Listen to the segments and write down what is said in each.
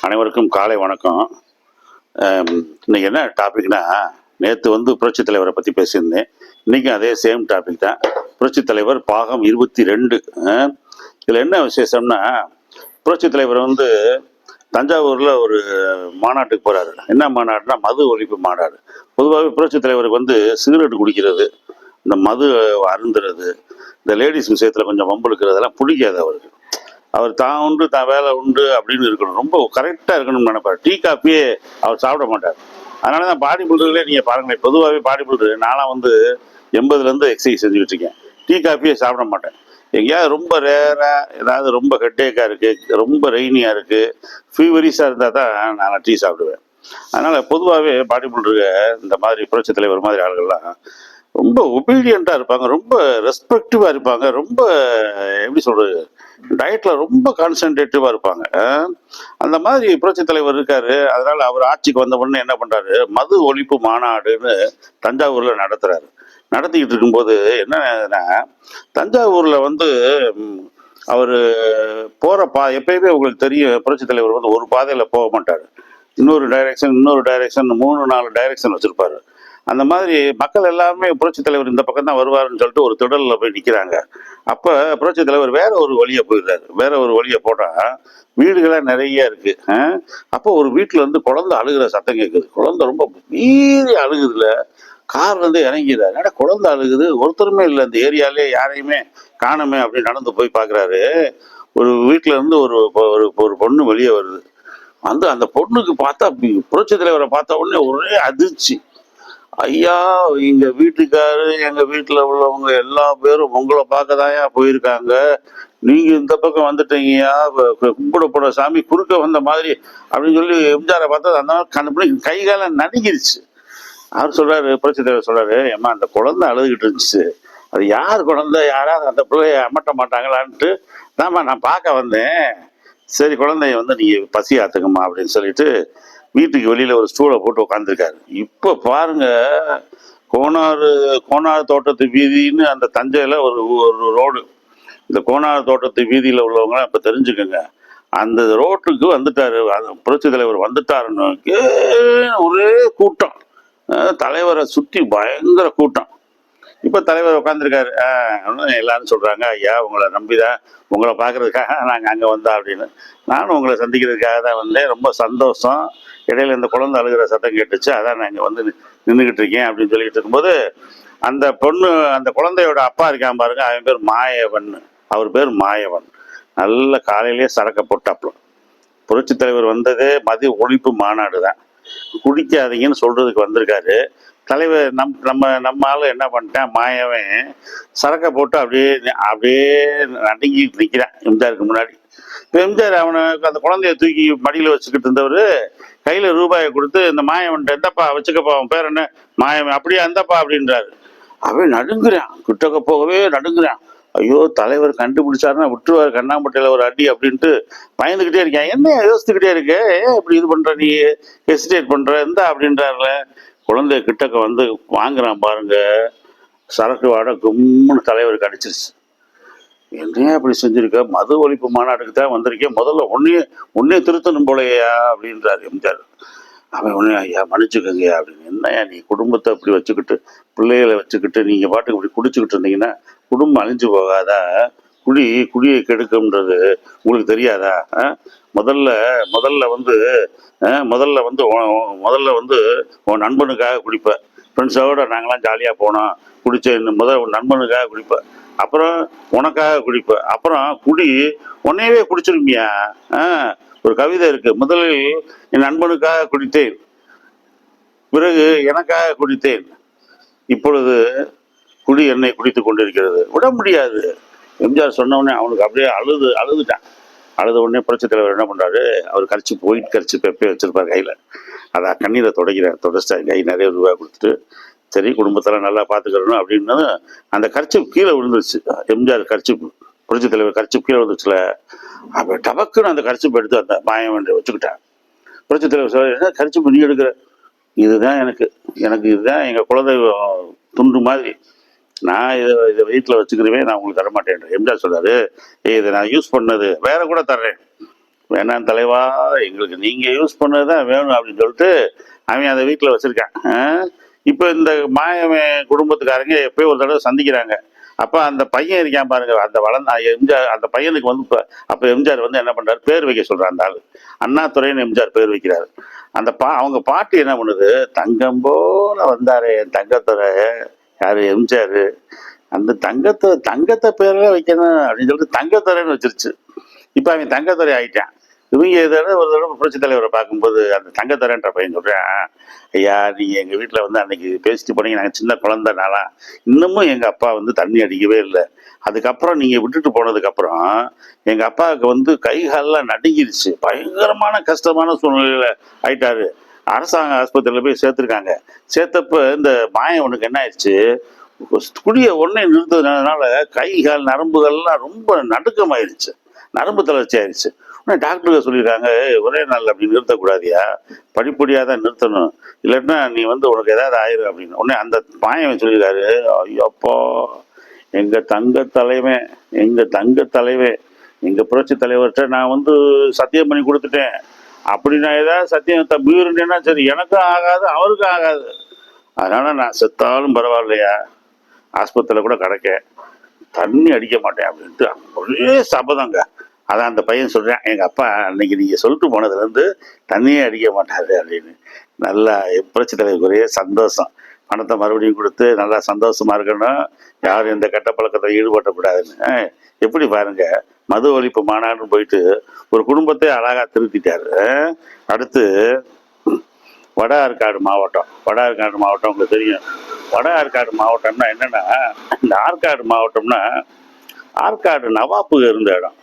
அனைவருக்கும் காலை வணக்கம். இன்னைக்கு என்ன டாபிக்னா, நேற்று புரட்சித் தலைவரை பற்றி பேசியிருந்தேன். இன்றைக்கும் அதே சேம் டாபிக் தான். புரட்சித் தலைவர் பாகம் 22. இதில் என்ன விசேஷம்னா, புரட்சித் தலைவர் தஞ்சாவூரில் ஒரு மாநாட்டுக்கு போகிறாரு. என்ன மாநாடுனா, மது ஒழிப்பு மாநாடு. பொதுவாகவே புரட்சித் தலைவருக்கு சிகரெட் குடிக்கிறது, இந்த மது அருந்துறது, இந்த லேடிஸ் விஷயத்தில் கொஞ்சம் வம்புழுக்கிறதெல்லாம் பிடிக்காது அவருக்கு. அவர் தான் உண்டு தான் வேலை உண்டு அப்படின்னு இருக்கணும், ரொம்ப கரெக்டாக இருக்கணும்னு நினைப்பார். டீ காஃபியே அவர் சாப்பிட மாட்டார். அதனால தான் பாடி பில்டர்லேயே நீங்கள் பாருங்களேன், பொதுவாகவே பாடி பில்டர் நான்லாம் 80லேருந்து எக்ஸசைஸ் செஞ்சுக்கிட்டு இருக்கேன். டீ காஃபியே சாப்பிட மாட்டேன். எங்கேயாவது ரொம்ப ரேராக ஏதாவது ரொம்ப ஹெட்டேக்காக இருக்குது, ரொம்ப ரெய்னியாக இருக்குது, ஃபீவரிஸாக இருந்தால் தான் நான் டீ சாப்பிடுவேன். அதனால் பொதுவாகவே பாடி பில்டருக்கு இந்த மாதிரி புரட்சி தலைவர் மாதிரி ஆளுகள்லாம் ரொம்ப ஒபீடியண்ட்டாக இருப்பாங்க, ரொம்ப ரெஸ்பெக்டிவாக இருப்பாங்க, ரொம்ப எப்படி சொல்கிறது, டயட்டில் ரொம்ப கான்சன்ட்ரேட்டிவாக இருப்பாங்க. அந்த மாதிரி புரட்சி தலைவர் இருக்காரு. அதனால் அவர் ஆட்சிக்கு வந்த உடனே என்ன பண்ணுறாரு, மது ஒழிப்பு மாநாடுன்னு தஞ்சாவூரில் நடத்துகிறாரு. நடத்திக்கிட்டு இருக்கும்போது என்னன்னா, தஞ்சாவூரில் அவர் போகிற எப்பயுமே உங்களுக்கு தெரியும், புரட்சி தலைவர் ஒரு பாதையில் போக மாட்டார். இன்னொரு டைரக்ஷன் 3-4 டைரக்ஷன் வச்சுருப்பாரு. அந்த மாதிரி மக்கள் எல்லாருமே புரட்சி தலைவர் இந்த பக்கம் தான் வருவாருன்னு சொல்லிட்டு ஒரு திடலில் போய் நிற்கிறாங்க. அப்போ புரட்சி தலைவர் வேற ஒரு வழியை போயிடுறாரு. வேற ஒரு வழியை போட்டால் வீடுகளாக நிறைய இருக்கு. அப்போ ஒரு வீட்டில் குழந்தை அழுகிற சத்தம் கேட்குது. குழந்தை ரொம்ப மீறி அழுகுதுல, கார்லேருந்து இறங்கிடுறாரு. ஏன்னா குழந்தை அழுகுது, ஒருத்தருமே இல்லை இந்த ஏரியாலே, யாரையுமே காணுமே அப்படின்னு நடந்து போய் பார்க்குறாரு. ஒரு வீட்டில இருந்து ஒரு பொண்ணு வெளியே வருது. அந்த பொண்ணுக்கு பார்த்தா புரட்சி தலைவரை பார்த்த உடனே ஒரே அதிர்ச்சி. ஐயா, எங்க வீட்டுக்காரு எங்க வீட்டுல உள்ளவங்க எல்லா பேரும் உங்களை பார்க்கதாயா போயிருக்காங்க, நீங்க இந்த பக்கம் வந்துட்டீங்கயா, கும்பிட போட சாமி குறுக்க வந்த மாதிரி அப்படின்னு சொல்லி எம்ஜிஆரை பார்த்தா அந்த மாதிரி கை காலம் நடுங்கிருச்சு. அவர் சொல்றாரு, புரட்சி தலைவர் சொல்றாரு, ஏமா அந்த குழந்தை அழுதுகிட்டு இருந்துச்சு, அது யார் குழந்தை, யாராவது அந்த பிள்ளைய அமட்ட மாட்டாங்களான்ட்டு தாம்மா நான் பார்க்க வந்தேன். சரி குழந்தைய நீங்க பசி ஆத்துக்கம்மா அப்படின்னு சொல்லிட்டு வீட்டுக்கு வெளியில ஒரு ஸ்டூலை போட்டு உட்காந்துருக்காரு. இப்போ பாருங்க, கோனார் தோட்டத்து வீதின்னு அந்த தஞ்சையில ஒரு ரோடு. இந்த கோனார் தோட்டத்து வீதியில உள்ளவங்களாம் இப்ப தெரிஞ்சுக்கோங்க, அந்த ரோட்டுக்கு வந்துட்டாரு. புரட்சி தலைவர் வந்துட்டாருன்னு ஒரே கூட்டம், தலைவரை சுற்றி பயங்கர கூட்டம். இப்போ தலைவர் உட்காந்துருக்காரு. எல்லாரும் சொல்றாங்க, ஐயா உங்களை நம்பிதான், உங்களை பார்க்கறதுக்காக நாங்கள் அங்கே வந்தோம் அப்படின்னு. நானும் உங்களை சந்திக்கிறதுக்காக தான் வந்தேன், ரொம்ப சந்தோஷம். இடையில இந்த குழந்தை அழுகிற சத்தம் கேட்டுச்சு, அதான் நான் இங்கே நின்றுக்கிட்டு இருக்கேன் அப்படின்னு சொல்லிட்டு இருக்கும்போது, அந்த பொண்ணு, அந்த குழந்தையோட அப்பா இருக்கான் பாருங்க, அவன் பேர் மாயவன். அவர் பேர் மாயவன். நல்ல காலையிலேயே சரக்க போட்டாப்புல. புரட்சி தலைவர் வந்ததே மது ஒழிப்பு மாநாடு தான். குடிக்காதீங்கன்னு சொல்றதுக்கு வந்திருக்காரு. தலைவர் நம்ம ஆளு என்ன பண்ணிட்டேன், மாயவன் சரக்கை போட்டு அப்படியே நடுங்கிட்டு நிற்கிறான் எம்ஜிஆருக்கு முன்னாடி. இப்போ எம்ஜிஆர் அவனுக்கு அந்த குழந்தைய தூக்கி மடியில் வச்சுக்கிட்டு இருந்தவர் கையில் ரூபாயை கொடுத்து, இந்த மாயவன்ட்ட எந்தப்பா வச்சுக்கப்பா, அவன் பேர் என்ன, மாயவன், அப்படியே அந்தப்பா அப்படின்றாரு. அவன் நடுங்குறான், கிட்டக்க போகவே நடுங்குறான். ஐயோ தலைவர் கண்டுபிடிச்சாருன்னா விட்டுருவார், கண்ணாம்பட்டையில் ஒரு அடி அப்படின்ட்டு பயந்துக்கிட்டே இருக்கேன். என்ன யோசித்துக்கிட்டே இருக்க, ஏன் இப்படி இது பண்ற, நீ ஹெசிடேட் பண்ற, எந்த அப்படின்றாருல. குழந்தைய கிட்டக்க வாங்குறான் பாருங்க, சரக்கு வாடகை கும்முன்னு தலைவருக்கு அடிச்சிருச்சு. என்னையா அப்படி செஞ்சிருக்க, மது ஒழிப்பு மாநாட்டுக்கு தான் வந்திருக்கேன், முதல்ல உன்னையே திருத்தணும் போலையா அப்படின்றாரு எம்ஜிஆர். அவன் உடனே, ஐயா மன்னிச்சுக்கங்கய்யா அப்படின்னு. என்னையா நீ குடும்பத்தை அப்படி வச்சுக்கிட்டு, பிள்ளைகளை வச்சுக்கிட்டு நீங்க பாட்டுக்கு இப்படி குடிச்சுக்கிட்டு இருந்தீங்கன்னா குடும்பம் அழிஞ்சு போகாதா, குடியை கெடுக்கும்ன்றது உங்களுக்கு தெரியாதா? முதல்ல உன் நண்பனுக்காக குடிப்ப, ஃப்ரெண்ட்ஸோட நாங்களாம் ஜாலியாக போனோம், குடிச்ச உன் நண்பனுக்காக குடிப்ப, அப்புறம் உனக்காக குடிப்ப, அப்புறம் உன்னையவே குடிச்சிருமியா. ஒரு கவிதை இருக்கு, முதலில் என் நண்பனுக்காக குடித்தேன், பிறகு எனக்காக குடித்தேன், இப்பொழுது குடி என்னை குடித்து கொண்டிருக்கிறது. விட முடியாது. எம்ஜிஆர் சொன்னவுடனே அவனுக்கு அப்படியே அழுதுட்டான். அழுத உடனே புரட்சி தலைவர் என்ன பண்றாரு, அவர் ஒயிட் கரிச்சு பெப்பே வச்சிருப்பார் கையில, அதை கண்ணீரை தொடச்சிட்டார். கை நிறைய ரூபாய் கொடுத்துட்டு, சரி குடும்பத்தெல்லாம் நல்லா பார்த்துக்கிறணும் அப்படின்னு அந்த கர்ச்சிப் கீழே விழுந்துருச்சு. எம்ஜிஆர் கர்ச்சிப், புரட்சி தலைவர் கர்ச்சிப் கீழே விழுந்துச்சுல, அப்ப டபக்குன்னு அந்த கர்ச்சிப் எடுத்து அந்த மாயவன் வச்சுக்கிட்டான். புரட்சி தலைவர் சொல்ல, என்ன கர்ச்சிப் நீ எடுக்கிற, இதுதான் எனக்கு இதுதான் எங்க குலதெய்வம் துண்டு மாதிரி, நான் இதை வீட்டில் வச்சுக்கிறவே, நான் உங்களுக்கு தரமாட்டேன். எம்ஜிஆர் சொல்றாரு, இதை நான் யூஸ் பண்ணது வேற கூட தர்றேன், வேணாம் தலைவா, எங்களுக்கு நீங்கள் யூஸ் பண்ணது தான் வேணும் அப்படின்னு சொல்லிட்டு அவன் அதை வீட்டில் வச்சுருக்கான். இப்போ இந்த மாயவன் குடும்பத்துக்காரங்க எப்போயும் ஒரு தடவை சந்திக்கிறாங்க. அப்போ அந்த பையன் இருக்கான் பாருங்க, அந்த வளர்ந்த எம்ஜிஆர், அந்த பையனுக்கு வந்து இப்போ அப்போ எம்ஜிஆர் வந்து என்ன பண்ணுறாரு, பேர் வைக்க சொல்கிறார். அந்த ஆள் அண்ணாதுரைன்னு எம்ஜிஆர் பேர் வைக்கிறாரு. அந்த அவங்க பாட்டி என்ன பண்ணுது, தங்கம் போல வந்தாரு என் தங்கத்துறை, யார் எம்ஜிஆர், அந்த தங்கத்தை பேரெல்லாம் வைக்கணும் அப்படின்னு சொல்லிட்டு தங்கத்துறைன்னு வச்சிருச்சு. இப்போ அவன் தங்கத்துறை ஆகிட்டான். இவங்க ஒரு தடவை புரட்சி தலைவரை பார்க்கும்போது அந்த தங்கத்துறைன்ற பையன் சொல்கிறேன், ஐயா நீங்கள் எங்கள் வீட்டில் வந்து அன்னைக்கு பேசிட்டு போனீங்க, நாங்கள் சின்ன குழந்தைனாலாம் இன்னமும் எங்கள் அப்பா வந்து தண்ணி அடிக்கவே இல்லை. அதுக்கப்புறம் நீங்கள் விட்டுட்டு போனதுக்கப்புறம் எங்கள் அப்பாவுக்கு வந்து கை காலெல்லாம் நடுங்கிருச்சு, பயங்கரமான கஷ்டமான சூழ்நிலையில் ஆயிட்டாரு. அரசாங்க ஆஸ்பத்திரியில் போய் சேர்த்துருக்காங்க. சேர்த்தப்ப இந்த மாயவனுக்கு என்ன ஆயிடுச்சு, குடிய உடனே நிறுத்ததுனால கை கால் நரம்புகள்லாம் ரொம்ப நடுக்கமாயிருச்சு, நரம்பு தளர்ச்சி ஆயிடுச்சு. உடனே டாக்டருக்கு சொல்லியிருக்காங்க, ஒரே நாள் அப்படி நிறுத்தக்கூடாதியா, படிப்படியாக தான் நிறுத்தணும், இல்லைன்னா நீ வந்து உனக்கு ஏதாவது ஆயிரும் அப்படின்னு. உடனே அந்த மாயவன் சொல்லியிருக்காரு, ஐயோப்போ எங்கள் தங்க தலைவன் எங்கள் புரட்சி தலைவர்கிட்ட நான் வந்து சத்தியம் பண்ணி கொடுத்துட்டேன், அப்படி நான் ஏதாவது சத்தியம் மீறினேன்னா சரி எனக்கும் ஆகாது அவருக்கும் ஆகாது, அதனால் நான் செத்தாலும் பரவாயில்லையா, ஆஸ்பத்திரியில் கூட கிடைக்க தண்ணி அடிக்க மாட்டேன் அப்படின்ட்டு ஒரே சபதங்க. அதான் அந்த பையன் சொல்கிறேன், எங்கள் அப்பா அன்னைக்கு நீங்கள் சொல்லிட்டு போனதுலேருந்து தண்ணியே அடிக்க மாட்டாரு அப்படின்னு. நல்லா புரட்சி தலைவருக்கு ஒரே சந்தோஷம், பணத்தை மறுபடியும் கொடுத்து நல்லா சந்தோஷமாக இருக்கணும், யாரும் எந்த கெட்ட பழக்கத்தில் ஈடுபடக்கூடாதுன்னு. எப்படி பாருங்க, மது ஒழிப்பு மாநாடுன்னு போயிட்டு ஒரு குடும்பத்தை அழகாக திருத்திட்டாரு. அடுத்து வட ஆற்காடு மாவட்டம் உங்களுக்கு தெரியும். வட ஆற்காடு மாவட்டம்னா என்னன்னா, இந்த ஆற்காடு மாவட்டம்னா ஆற்காடு நவாப்பு இருந்த இடம்.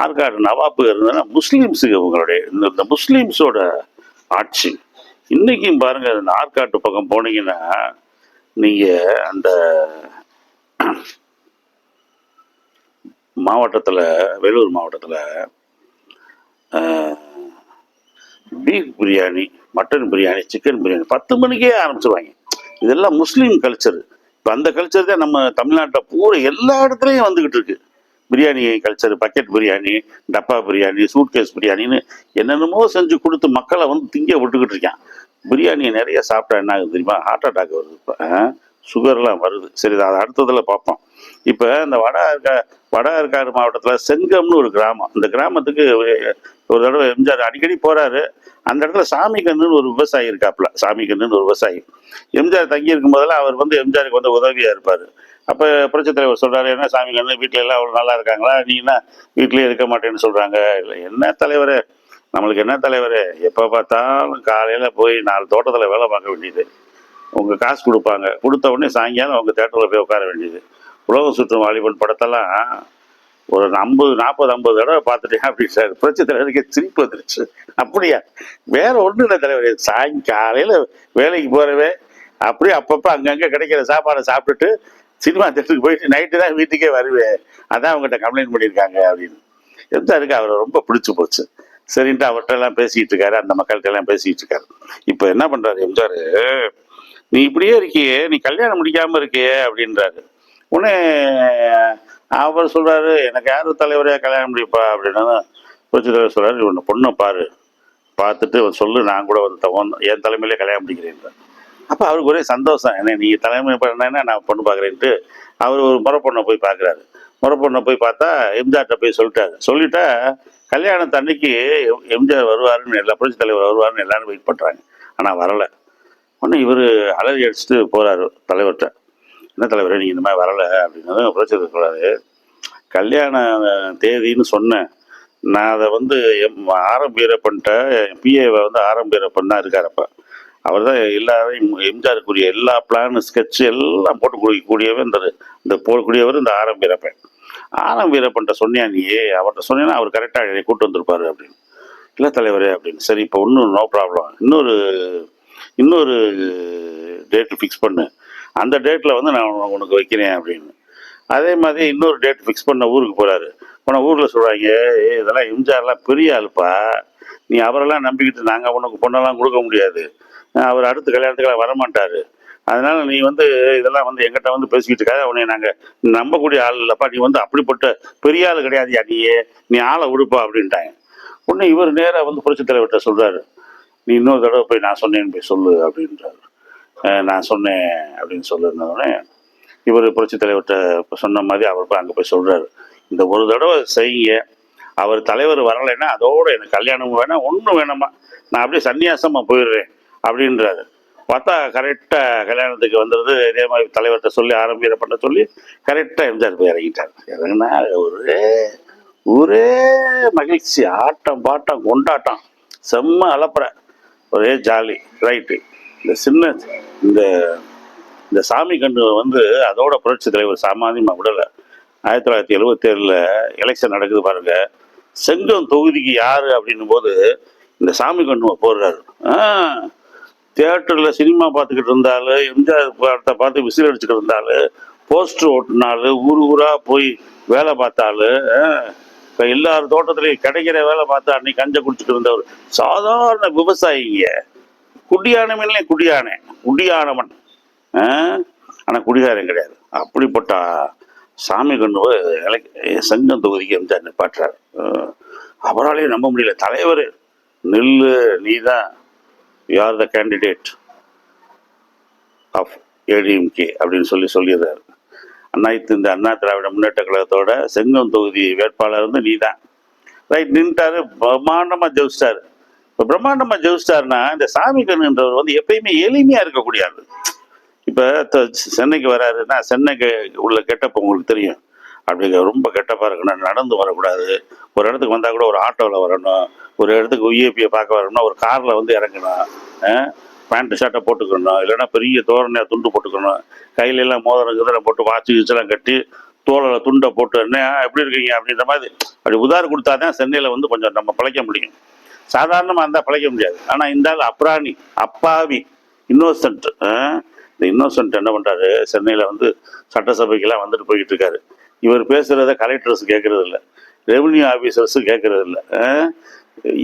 ஆற்காடு நவாப்பு இருந்ததுன்னா முஸ்லீம்ஸுக்கு இவங்களுடைய இந்த முஸ்லீம்ஸோட ஆட்சி. இன்னைக்கும் பாருங்க, இந்த ஆற்காட்டு பக்கம் போனீங்கன்னா நீங்க அந்த மாவட்டத்தில், வேலூர் மாவட்டத்தில் beef biryani, mutton biryani, chicken biryani 10 மணிக்கே ஆரம்பிச்சிருவாங்க. இதெல்லாம் முஸ்லீம் கல்ச்சர். இப்போ அந்த கல்ச்சர் தான் நம்ம தமிழ்நாட்டில் பூரா எல்லா இடத்துலையும் வந்துக்கிட்டு இருக்கு. பிரியாணி கல்ச்சர், பக்கெட் பிரியாணி, டப்பா பிரியாணி, சூட்கேஸ் பிரியாணின்னு என்னென்னமோ செஞ்சு கொடுத்து மக்களை வந்து திங்க விட்டுக்கிட்டு இருக்கான். பிரியாணியை நிறைய சாப்பிட்டா என்ன ஆகுது தெரியுமா, ஹார்ட் அட்டாக் வருது, இப்போ சுகர்லாம் வருது. சரி, அதை அடுத்ததில் பார்ப்போம். இப்போ இந்த வட ஆற்காடு மாவட்டத்தில் செங்கம்னு ஒரு கிராமம். இந்த கிராமத்துக்கு ஒரு தடவை எம்ஜிஆர் அடிக்கடி போகிறாரு. அந்த இடத்துல சாமிக்கண்ணுன்னு ஒரு விவசாயி இருக்காப்புல. சாமிக்கண்ணுன்னு ஒரு விவசாயி எம்ஜிஆர் தங்கி இருக்கும் போதெல்லாம் அவர் வந்து எம்ஜிஆருக்கு வந்து உதவியாக இருப்பார். அப்போ புரட்சி தலைவர் சொல்கிறாரு, என்ன சாமிக்கண்ணு வீட்டில் எல்லாம் அவ்வளோ நல்லா இருக்காங்களா, நீங்கன்னா வீட்டிலே இருக்க மாட்டேன்னு சொல்கிறாங்க. இல்லை, என்ன தலைவரே, நம்மளுக்கு என்ன தலைவரே, எப்போ பார்த்தாலும் காலையில் போய் 4 தோட்டத்தில் வேலை பார்க்க வேண்டியது, உங்கள் காசு கொடுப்பாங்க, கொடுத்த உடனே சாயங்காலம் அவங்க தேட்டரில் போய் உட்கார வேண்டியது. உலகம் சுற்றும் வாலிபன் படத்தெல்லாம் ஒரு 50 தடவை பார்த்துட்டேன் அப்படின்னு சார். புரட்சி தலைவருக்கு சிரிப்பு வந்துருச்சு. அப்படியா, வேற ஒன்றும் இல்லை தலைவர், சாயங்காலையில் வேலைக்கு போகிறவே அப்படியே அப்பப்போ அங்கங்கே கிடைக்கிற சாப்பாடை சாப்பிட்டுட்டு சினிமா தேட்டருக்கு போயிட்டு நைட்டு தான் வீட்டுக்கே வருவேன், அதான் அவங்ககிட்ட கம்ப்ளைண்ட் பண்ணியிருக்காங்க அப்படின்னு. எம்ஜிஆருக்கு அவரை ரொம்ப பிடிச்சி போச்சு. சரின்ட்டு அவர்கிட்ட எல்லாம் பேசிக்கிட்டு இருக்காரு, அந்த மக்கள்கிட்ட எல்லாம் பேசிக்கிட்டு இருக்காரு. இப்போ என்ன பண்ணுறாரு எம்ஜிஆர், நீ இப்படியே இருக்கியே, நீ கல்யாணம் முடிக்காமல் இருக்கியே அப்படின்றாரு. உடனே அவர் சொல்கிறாரு, எனக்கு யார் தலைவரையாக கல்யாணம் முடிப்பா அப்படின்னா, புரட்சி தலைவர் சொல்கிறாரு, ஒன்று பொண்ணை பார்த்துட்டு சொல்லு, நான் கூட வந்து என் தலைமையிலே கல்யாணம் முடிக்கிறேன். அப்போ அவருக்கு ஒரே சந்தோஷம், என்ன நீங்கள் தலைமை பண்ணேன்னா நான் பொண்ணு பார்க்குறேன்ட்டு அவர் ஒரு முறை பொண்ணை போய் பார்க்குறாரு. முறை பொண்ணை போய் பார்த்தா எம்ஜிஆர்கிட்ட போய் சொல்லிட்டா கல்யாணத்தன்னைக்கு எம்ஜிஆர் வருவாருன்னு, எல்லா புரட்சி தலைவர் வருவாருன்னு எல்லாரும் வெயிட் பண்ணுறாங்க. ஆனால் வரலை. ஒன்று இவர் அலறி அடிச்சுட்டு போகிறாரு தலைவர்கிட்ட, என்ன தலைவரே நீங்கள் இந்த மாதிரி வரலை அப்படின்னு. புரட்சி தலைவர் சொல்கிறாரு, கல்யாண தேதின்னு சொன்னேன், நான் அதை வந்து ஆரம்பீரப்பன்ட்ட பிஏவை வந்து ஆரம்பீரப்பன் தான் இருக்காரப்ப, அவர் தான் எல்லாரையும் எம்ஜிஆருக்குரிய எல்லா பிளான் ஸ்கெட்சு எல்லாம் போட்டு கொடுக்கக்கூடியவர் இந்த போடக்கூடியவர் இந்த ஆரம்பீரப்பன். ஆரம்பீரப்பன்ட்ட சொன்னியா நீ, அவர்கிட்ட சொன்னீங்கன்னா அவர் கரெக்டாக கூட்டு வந்திருப்பாரு அப்படின்னு. இல்லை தலைவரே அப்படின்னு. சரி, இப்போ ஒன்றும் நோ ப்ராப்ளம், இன்னொரு டேட்டு ஃபிக்ஸ் பண்ணு, அந்த டேட்டில் வந்து நான் உனக்கு வைக்கிறேன் அப்படின்னு. அதே மாதிரி இன்னொரு டேட் ஃபிக்ஸ் பண்ண ஊருக்கு போகிறாரு. போனால் ஊரில் சொல்கிறாங்க, இதெல்லாம் எம்ஜிஆர்லாம் பெரிய ஆளுப்பா, நீ அவரெல்லாம் நம்பிக்கிட்டு நாங்கள் உனக்கு பொண்ணெல்லாம் கொடுக்க முடியாது, அவர் அடுத்த கல்யாணத்துக்கெல்லாம் வரமாட்டார், அதனால் நீ வந்து இதெல்லாம் வந்து எங்கிட்ட வந்து பேசிக்கிட்டு இருக்காது, அவனை நாங்கள் நம்பக்கூடிய ஆள் இல்லைப்பா, நீ வந்து அப்படிப்பட்ட பெரிய ஆள் கிடையாதுயா, நீ ஆளை விடுப்பா அப்படின்ட்டாங்க. உடனே இவர் நேராக வந்து புரட்சி தலைவர்கிட்ட சொல்றாரு, நீ இன்னொரு தடவை போய் நான் சொன்னேன்னு போய் சொல்லு அப்படின்றாரு. நான் சொன்னேன் அப்படின்னு சொல்லுனோடனே இவர் புரட்சி தலைவர்கிட்ட சொன்ன மாதிரி அவர் போய் அங்கே போய் சொல்றாரு, இந்த ஒரு தடவை செய்ய, அவர் தலைவர் வரலைன்னா அதோட எனக்கு கல்யாணம் வேணாம், ஒன்றும் வேணாமா, நான் அப்படியே சன்னியாசமாக போயிடுறேன் அப்படின்றாரு. பார்த்தா கரெக்டாக கல்யாணத்துக்கு வந்துடுது. இதே மாதிரி தலைவர்கிட்ட சொல்லி ஆரம்பிக்கிற பண்ண சொல்லி கரெக்டாக எம்ஜிஆர் போய் இறங்கிட்டார். இறங்கினா ஒரே ஒரே மகிழ்ச்சி, ஆட்டம் பாட்டம் கொண்டாட்டம், செம்ம அலப்பற, ஒரே ஜாலி. ரைட்டு. இந்த சின்ன இந்த இந்த சாமி கண்ணு வந்து அதோட புரட்சி தலைவர் சாமானியமாக விடலை. 1977 எலெக்ஷன் நடக்குது பாருங்க. செங்கம் தொகுதிக்கு யாரு அப்படின்னும் போது இந்த சாமி கண்ணுவை போடுறாரு. தியேட்டரில் சினிமா பார்த்துக்கிட்டு இருந்தாலும், எம்ஜிஆர் படத்தை பார்த்து விசில் அடிச்சுக்கிட்டு இருந்தாலும், போஸ்டர் ஓட்டினாலும், ஊர் ஊராக போய் வேலை பார்த்தாலும், இப்போ எல்லார் தோட்டத்துலையும் கிடைக்கிற வேலை பார்த்தா அன்னைக்கு கஞ்சை குடிச்சுட்டு இருந்த ஒரு சாதாரண விவசாயிங்க, குடியானவன்லே குடியானவன், ஆனால் குடிகாரன் கிடையாது. அப்படிப்பட்ட சாமி கண்ணுவை செங்கம் தொகுதிக்கு எம்ஜிஆர் நிப்பாட்டுறாரு. அவராலேயே நம்ப முடியல. தலைவர் நெல்லு, நீ தான் யார் த கேண்டிடேட் ஆஃப் ஏடிஎம்கே அப்படின்னு சொல்லிடுறாரு. இந்த அண்ணா திராவிட முன்னேற்ற கழகத்தோட செங்கம் தொகுதி வேட்பாளர் வந்து நீ தான். ரைட், நின்ட்டாரு. பிரம்மாண்டமாக ஜெயிச்சிட்டாரு. இப்போ பிரம்மாண்டமாக ஜெயிச்சிட்டாருன்னா இந்த சாமி கண்ணுன்றவர் வந்து எப்பயுமே எளிமையாக இருக்கக்கூடியது. இப்போ சென்னைக்கு வராருன்னா சென்னைக்கு உள்ள கெட்டப்ப உங்களுக்கு தெரியும். அப்படி ரொம்ப கெட்டப்பாக இருக்கணும், நடந்து வரக்கூடாது. ஒரு இடத்துக்கு வந்தால் கூட ஒரு ஆட்டோவில் வரணும். ஒரு இடத்துக்கு உஏபியை பார்க்க வரணும்னா ஒரு காரில் வந்து இறங்கணும். பேண்ட்டு ஷர்ட்டை போட்டுக்கணும், இல்லைன்னா பெரிய தோரணையாக துண்டு போட்டுக்கணும். கையிலெல்லாம் மோதிரம் கிதரை போட்டு வாட்சி கிச்செல்லாம் கட்டி தோளில் துண்டை போட்டு என்ன எப்படி இருக்கீங்க அப்படின்ற மாதிரி அப்படி உதாரணம் கொடுத்தா தான் சென்னையில் வந்து கொஞ்சம் நம்ம பிழைக்க முடியும். சாதாரணமாக இருந்தால் பிழைக்க முடியாது. ஆனால் இந்த ஆள் அப்ராணி, அப்பாவி, இன்னோசன்ட். இந்த இன்னோசன்ட் என்ன பண்ணுறாரு, சென்னையில் வந்து சட்டசபைக்கெல்லாம் வந்துட்டு போய்கிட்டு இருக்காரு. இவர் பேசுகிறத கலெக்டர்ஸ் கேட்கறது இல்லை, ரெவன்யூ ஆஃபீஸர்ஸும் கேட்கறது இல்லை.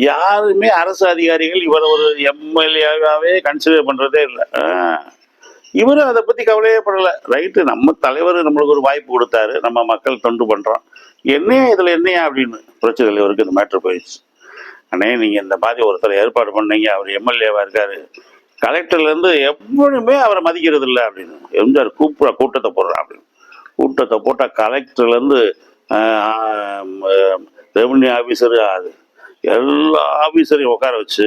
யாருமே அரசு அதிகாரிகள் இவரை ஒரு எம்எல்ஏவாகவே கன்சிடர் பண்ணுறதே இல்லை. இவரும் அதை பற்றி கவலையே படலை. ரைட்டு, நம்ம தலைவர் நம்மளுக்கு ஒரு வாய்ப்பு கொடுத்தாரு, நம்ம மக்கள் தொண்டு பண்ணுறோம், என்னையா இதில் என்னையா அப்படின்னு புரட்சி தலைவருக்கு இந்த மேட்ரு போயிடுச்சு. அண்ணே, நீங்கள் இந்த மாதிரி ஒருத்தர் ஏற்பாடு பண்ணீங்க, அவர் எம்எல்ஏவாக இருக்காரு, கலெக்டர்லேருந்து எவ்வளவுமே அவரை மதிக்கிறது இல்லை அப்படின்னு எம்ஜிஆர் கூட்டத்தை போடுறான் அப்படின்னு. கூட்டத்தை போட்டால் கலெக்டர்லேருந்து ரெவன்யூ ஆஃபீஸரு, அது எல்லா ஆஃபீஸரையும் உட்கார வச்சு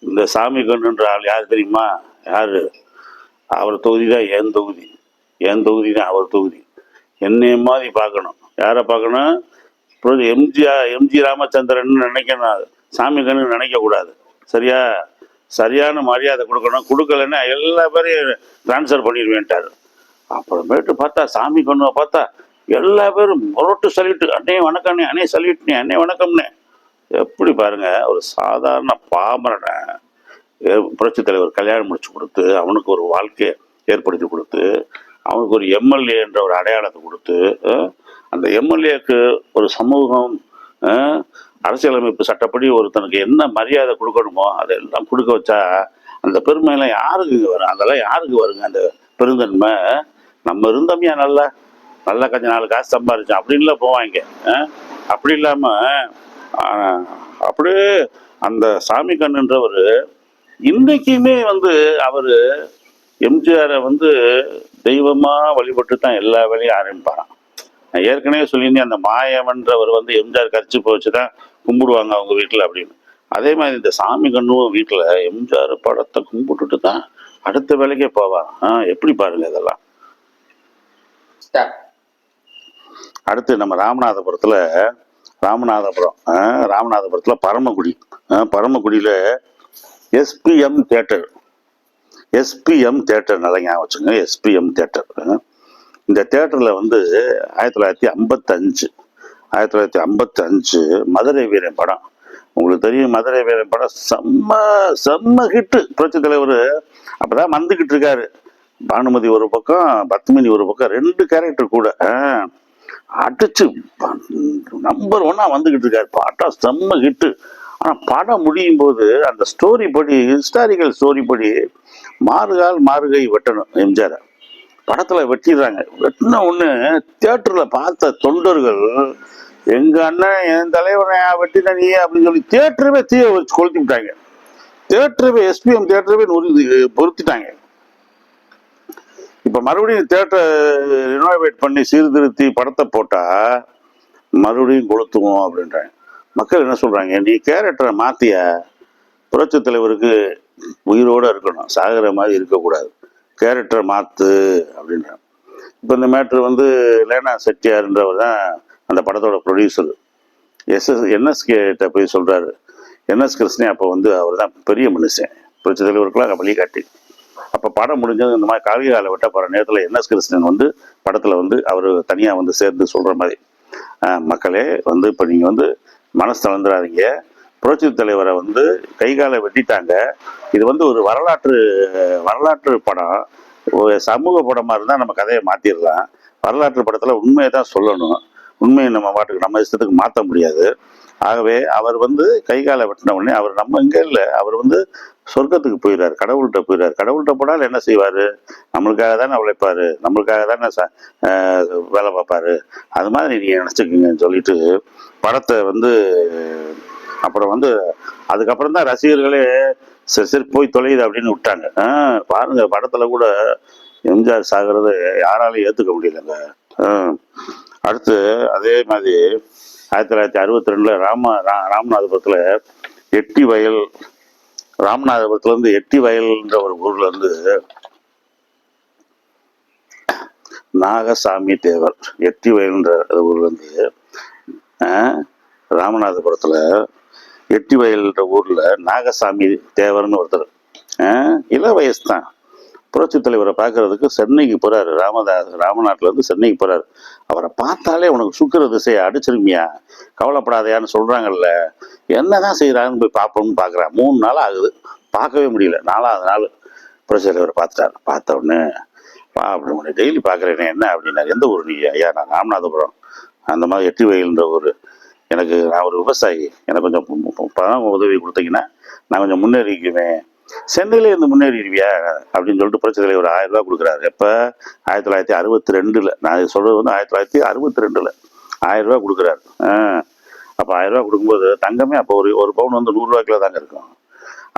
இந்த சாமி கண்ணுன்ற ஆள் யார் தெரியுமா, யார், அவர் தொகுதி தான் என் தொகுதி தான் அவர் தொகுதி, என்னைய மாதிரி பார்க்கணும். யாரை பார்க்கணும், எம்ஜி ராமச்சந்திரன் நினைக்கணும், சாமி கண்ணு நினைக்கக்கூடாது. சரியா, சரியான மரியாதை கொடுக்கணும். கொடுக்கலன்னா எல்லா பேரையும் ட்ரான்ஸ்ஃபர் பண்ணிடுவேன்ட்டார். அப்புறமேட்டு பார்த்தா சாமி கண்ணுவை பார்த்தா எல்லா பேரும் முரட்டு சல்யூட்டு, அண்ணே வணக்கம்ண்ணே, அண்ணே சல்யூட்ண்ணே, அண்ணே வணக்கம்ண்ணே. எப்படி பாருங்க, ஒரு சாதாரண பாமரனை புரட்சி தலைவர் கல்யாணம் முடிச்சு கொடுத்து, அவனுக்கு ஒரு வாழ்க்கையை ஏற்படுத்தி கொடுத்து, அவனுக்கு ஒரு எம்எல்ஏ என்ற ஒரு அடையாளத்தை கொடுத்து, அந்த எம்எல்ஏக்கு ஒரு சமூகம், அரசியலமைப்பு சட்டப்படி ஒருத்தனுக்கு என்ன மரியாதை கொடுக்கணுமோ அதெல்லாம் கொடுக்க வச்சா அந்த பெருமையெல்லாம் யாருக்கு வரும், அதெல்லாம் யாருக்கு வருங்க அந்த பெருந்தன்மை. நம்ம இருந்தோம்யா நல்லா நல்லா கொஞ்சம் 4 காசு சம்பாதிச்சோம் அப்படின்லாம் போவாங்க. அப்படி இல்லாமல் அப்படியே அந்த சாமி கண்ணுன்றவர் இன்றைக்குமே வந்து அவர் எம்ஜிஆரை வந்து தெய்வமாக வழிபட்டு தான் எல்லா வேலையும் ஆரம்பிப்பாராம். நான் ஏற்கனவே சொல்லியிருந்தேன், அந்த மாயவன்றவர் வந்து எம்ஜிஆர் கர்ச்சிப்பை வச்சு தான் கும்பிடுவாங்க அவங்க வீட்டில் அப்படின்னு. அதே மாதிரி இந்த சாமி கண்ணும் வீட்டில் எம்ஜிஆர் படத்தை கும்பிட்டுட்டு தான் அடுத்த வேலைக்கே போவான். எப்படி பாருங்க இதெல்லாம். அடுத்து நம்ம ராமநாதபுரத்தில் பரமக்குடியில் எஸ்பிஎம் தேட்டர் நல்லா ஞாபகம் வச்சுங்க. SPM theatre. இந்த தேட்டரில் வந்து 1955 மதுரை வீரன் படம் உங்களுக்கு தெரியும். மதுரை வீரன் படம் செம்ம ஹிட்டு. புரட்சி தலைவர் அப்போதான் வந்துக்கிட்டு இருக்காரு. பானுமதி ஒரு பக்கம், பத்மினி ஒரு பக்கம், 2 கேரக்டர் கூட அடிச்சு நம்பர் 1 வந்துக்கிட்டு இருக்காரு. பாட்டம் செம்ம ஹிட்டு. ஆனால் படம் முடியும் போது அந்த ஸ்டோரி படி, ஹிஸ்டாரிக்கல் ஸ்டோரி படி மாறுகை வெட்டணும் எம்ஜிஆர். படத்தில் வெட்டிடுறாங்க. வெட்டின ஒன்று தியேட்டரில் பார்த்த தொண்டர்கள் எங்க அண்ணன் என் தலைவனை வெட்டின நீ அப்படின்னு சொல்லி தியேட்டரவே தீய வச்சு கொளுத்தி விட்டாங்க. தியேட்டரவே எஸ்பிஎம் தியேட்டரவே பொருத்திட்டாங்க. இப்ப மறுபடியும் தியேட்டர் ரினோவேட் பண்ணி சீர்திருத்தி படத்தை போட்டா மறுபடியும் கொளுத்துவோம் அப்படின்றாங்க. மக்கள் என்ன சொல்றாங்க, நீ கேரக்டரை மாத்திய புரட்சி தலைவருக்கு உயிரோட இருக்கணும், சாகிற மாதிரி இருக்கக்கூடாது, கேரக்டரை மாத்து அப்படின்றாங்க. இப்போ இந்த மேட்ரு வந்து லேனா செட்டியார்ன்றவர் தான் அந்த படத்தோட ப்ரொடியூசர். என்எஸ்கேட்ட போய் சொல்றாரு. என்எஸ் கிருஷ்ணன் அப்போ வந்து அவர் தான் பெரிய மனுஷன், புரட்சி தலைவருக்குலாம் வழிகாட்டி. அப்போ படம் முடிஞ்சது இந்த மாதிரி காவியால விட்ட போகிற நேரத்தில் என்எஸ் கிருஷ்ணன் வந்து படத்தில் வந்து அவர் தனியாக வந்து சேர்ந்து சொல்கிற மாதிரி, மக்களே வந்து இப்போ நீங்கள் வந்து மனசு தளர்ந்துடாதீங்க, புரட்சி தலைவரை வந்து கை காலை வெட்டிட்டாங்க, இது வந்து ஒரு வரலாற்று படம், ஒரு சமூக படமாக இருந்தால் நம்ம கதையை மாற்றிடலாம், வரலாற்று படத்தில் உண்மையை தான் சொல்லணும், உண்மையை நம்ம பாட்டுக்கு நம்ம இஷ்டத்துக்கு மாற்ற முடியாது. ஆகவே அவர் வந்து கை காலை வெட்டின உடனே அவர் நம்ம இங்கே இல்லை, அவர் வந்து சொர்க்கத்துக்கு போயிடுறாரு, கடவுள்கிட்ட போயிடுறாரு. கடவுள்கிட்ட போனால் என்ன செய்வார், நம்மளுக்காக தானே உழைப்பார், நம்மளுக்காக தானே வேலை பார்ப்பாரு, அது மாதிரி நீங்கள் நினச்சிக்கிங்கன்னு சொல்லிட்டு படத்தை வந்து அப்புறம் வந்து அதுக்கப்புறம் தான் ரசிகர்களே சரி சரி போய் தொலையுது அப்படின்னு விட்டாங்க. பாருங்க படத்துல கூட எம்ஜிஆர் சாகிறது யாராலையும் ஏத்துக்க முடியலங்க. அடுத்து அதே மாதிரி 1962 ராமநாதபுரத்துல எட்டி வயல், ராமநாதபுரத்துல இருந்து எட்டி வயல்ன்ற ஒரு ஊர்ல இருந்து நாகசாமி தேவர், எட்டி வயல்ன்ற ஊர்ல இருந்து ராமநாதபுரத்துல எட்டி வயல்ன்ற ஊர்ல நாகசாமி தேவர்னு ஒருத்தர், இள வயசு தான், புரட்சி தலைவரை பார்க்கறதுக்கு சென்னைக்கு போறாரு. ராமநாட்டுல இருந்து சென்னைக்கு போறாரு. அவரை பார்த்தாலே உனக்கு சுக்கிர திசையை அடிச்சிருமியா, கவலைப்படாதையான்னு சொல்றாங்கல்ல, என்னதான் செய்யறாங்கன்னு போய் பார்ப்போம்னு பாக்குறான். 3 நாள் ஆகுது, பார்க்கவே முடியல. 4ஆவது நாள் புரட்சி தலைவரை பார்த்துட்டாரு. பார்த்த உடனே அப்படி டெய்லி பார்க்குறேனே என்ன அப்படின்னா, எந்த ஊர் நீ? ஐயா நான் ராமநாதபுரம், அந்த மாதிரி எட்டி வயல்ன்ற ஊர், எனக்கு நான் ஒரு விவசாயி, எனக்கு கொஞ்சம் பணம் உதவி கொடுத்தீங்கன்னா நான் கொஞ்சம் முன்னேறிக்குவேன். சென்னையில இருந்து முன்னேறிடுவியா அப்படின்னு சொல்லிட்டு புரட்சி தலைவர் 1000 ரூபாய் கொடுக்குறாரு. எப்போ? 1962. நான் சொல்றது வந்து 1962 1000 ரூபாய் கொடுக்குறாரு. அப்போ 1000 ரூபாய் கொடுக்கும்போது தங்கமே அப்போ ஒரு பவுன் வந்து 100 ரூபாய்க்குள்ள தாங்க இருக்கும்.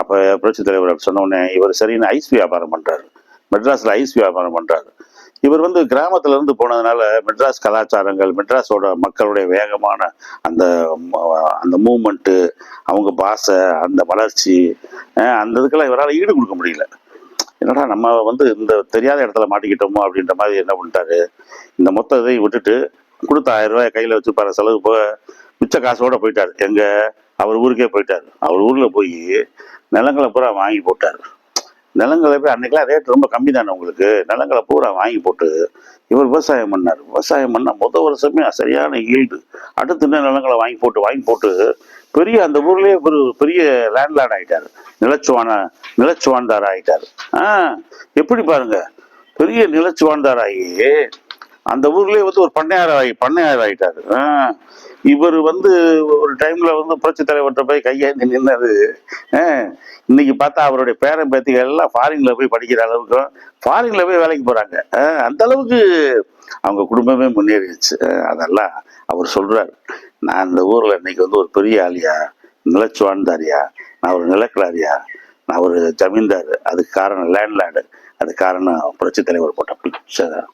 அப்போ புரட்சி தலைவர் சொன்ன உடனே இவர் சரின்னு ஐஸ் வியாபாரம் பண்றாரு, மெட்ராஸ்ல ஐஸ் வியாபாரம் பண்றாரு. இவர் வந்து கிராமத்துல இருந்து போனதுனால மெட்ராஸ் கலாச்சாரங்கள், மெட்ராஸோட மக்களுடைய வேகமான அந்த அந்த மூமெண்ட்டு, அவங்க பாசை, அந்த வளர்ச்சி, அந்த இதுக்கெல்லாம் இவரால் ஈடு கொடுக்க முடியல. என்னடா நம்ம வந்து இந்த தெரியாத இடத்துல மாட்டிக்கிட்டோமோ அப்படின்ற மாதிரி என்ன பண்ணிட்டாரு, இந்த மொத்த இதையும் விட்டுட்டு கொடுத்த 1000 ரூபாய் கையில வச்சுப்பாரு, செலவு போக மிச்ச காசோட போயிட்டாரு. எங்க? அவர் ஊருக்கே போயிட்டாரு. அவர் ஊர்ல போய் நிலங்களை பூரா வாங்கி போட்டாரு. நிலங்களை போய் அன்னைக்கெல்லாம் ரேட் ரொம்ப கம்மி தானே உங்களுக்கு, நிலங்களை பூரா வாங்கி போட்டு இவர் விவசாயம் பண்ணார். விவசாயம் பண்ணால் வருஷமே சரியான ஈல்டு. அடுத்து நிலங்களை வாங்கி போட்டு பெரிய அந்த ஊர்லேயே ஒரு பெரிய லேண்ட்லார்ட் ஆகிட்டார், நிலச்சுவான்தார் ஆகிட்டார். எப்படி பாருங்க, பெரிய நிலச்சுவான்தார் ஆகி அந்த ஊர்லேயே வந்து ஒரு பண்ணையார் ஆகிட்டாரு. இவர் வந்து ஒரு டைம்ல வந்து புரட்சி தலைவர்கிட்ட போய் கையேந்தி நின்னது, இன்னைக்கு பார்த்தா அவருடைய பேரன் பேத்திகள் எல்லாம் ஃபாரின்ல போய் படிக்கிற அளவுக்கு, ஃபாரின்ல போய் வேலைக்கு போறாங்க. அந்த அளவுக்கு அவங்க குடும்பமே முன்னேறிடுச்சு. அதெல்லாம் அவர் சொல்றாரு, நான் இந்த ஊர்ல இன்னைக்கு வந்து ஒரு பெரிய ஆளியா, நிலச்சுவான்தாரியா, நான் ஒரு நிலக்கிழாரியா, நான் ஒரு ஜமீன்தார், அதுக்கு காரணம் லேண்ட்லார்டு, அதுக்கு காரணம் புரட்சி தலைவர் போட்ட பிச்சை தான்.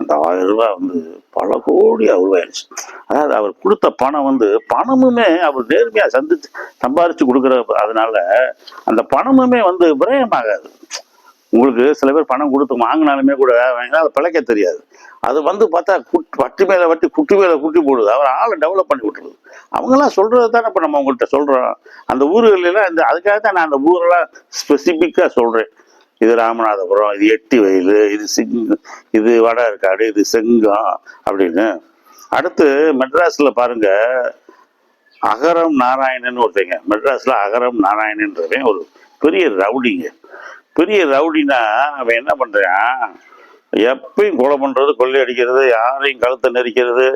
அந்த 1000 ரூபாய் வந்து பல கோடி உருவாயிருச்சு. அதாவது அவர் கொடுத்த பணம் வந்து பணமுமே அவர் நேர்மையா சம்பாரிச்சு கொடுக்குற, அதனால அந்த பணமுமே வந்து விரயமாகாது. உங்களுக்கு சில பேர் பணம் கொடுத்து வாங்கினாலுமே கூட பிழைக்க தெரியாது. அது வந்து பார்த்தா வட்டி மேல வட்டி, குட்டி மேல குட்டி போடுது. அவர் ஆளை டெவலப் பண்ணி விட்டுருது. அவங்கெல்லாம் சொல்றது தானே இப்போ நம்ம உங்கள்கிட்ட சொல்றோம். அந்த ஊர்களெல்லாம் அதுக்காக தான் நான் அந்த ஊரெல்லாம் ஸ்பெசிபிக்கா சொல்றேன். இது ராமநாதபுரம், இது எட்டி வயல், இது வட ஆற்காடு, இது செங்கம் அப்படின்னு. அடுத்து மெட்ராஸ்ல பாருங்க, அகரம் நாராயணன் ஒருத்தங்க, மெட்ராஸ்ல அகரம் நாராயணன்றவன் ஒரு பெரிய ரவுடிங்க. பெரிய ரவுடினா அவன் என்ன பண்றான், எப்பயும் கொலை பண்றது, கொள்ளையடிக்கிறது, யாரையும் கழுத்தை நெரிக்கிறது,